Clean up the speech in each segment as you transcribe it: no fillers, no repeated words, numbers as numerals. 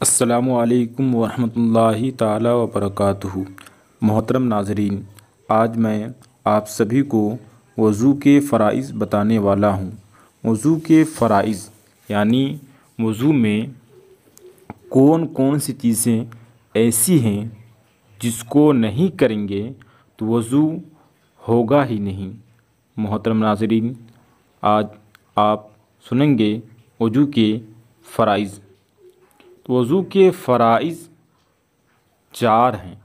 अस्सलामुअलैकुम वरहमतुल्लाहि ताला वबरकातुहू। मोहतरम नाज़रीन, आज मैं आप सभी को वज़ू के फ़राइज़ बताने वाला हूँ। वज़ू के फ़राइज़ यानी वज़ू में कौन कौन सी चीज़ें ऐसी हैं जिसको नहीं करेंगे तो वज़ू होगा ही नहीं। मोहतरम नाज़रीन, आज आप सुनेंगे वज़ू के फ़राइज़। वज़ू के फ़राइज़ 4 हैं।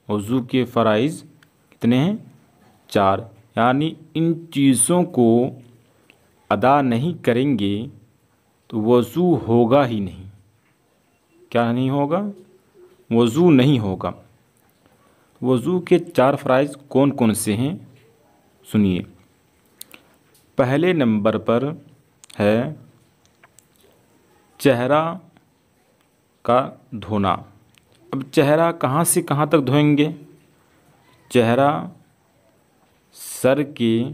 वज़ू के फ़राइज़ कितने हैं? 4। यानी इन चीज़ों को अदा नहीं करेंगे तो वज़ू होगा ही नहीं। क्या नहीं होगा? वज़ू नहीं होगा। वज़ू के 4 फ़राइज़ कौन कौन से हैं? सुनिए। पहले नंबर पर है चेहरा का धोना। अब चेहरा कहाँ से कहाँ तक धोएंगे? चेहरा सर के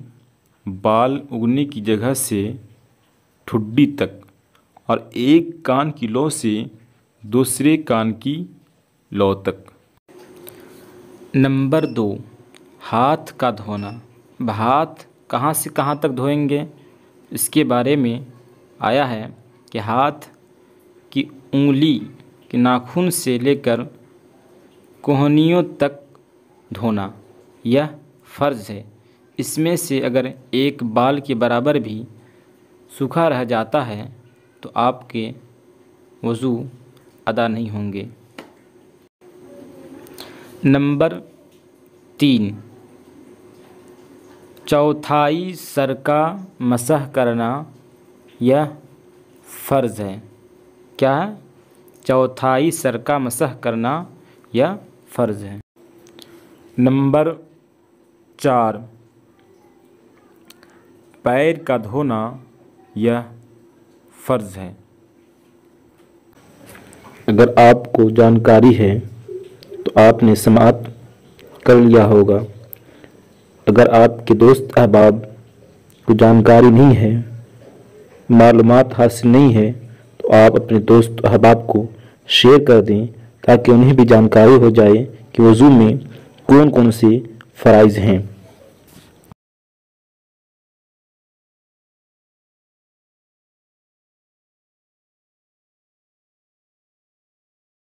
बाल उगने की जगह से ठुड्डी तक और एक कान की लौ से दूसरे कान की लौ तक। नंबर 2, हाथ का धोना। अब हाथ कहाँ से कहाँ तक धोएंगे? इसके बारे में आया है कि हाथ की उंगली के नाखून से लेकर कोहनियों तक धोना यह फ़र्ज़ है। इसमें से अगर एक बाल के बराबर भी सूखा रह जाता है तो आपके वज़ू अदा नहीं होंगे। नंबर 3, चौथाई सर का मसह करना यह फ़र्ज़ है। क्या है? चौथाई सर का मसह करना यह फ़र्ज़ है। नंबर 4, पैर का धोना यह फ़र्ज़ है। अगर आपको जानकारी है तो आपने समाअत कर लिया होगा। अगर आपके दोस्त अहबाब को जानकारी नहीं है, मालूमात हासिल नहीं है, तो आप अपने दोस्त अहबाब को शेयर कर दें ताकि उन्हें भी जानकारी हो जाए कि वज़ू में कौन कौन से फ़राइज़ हैं।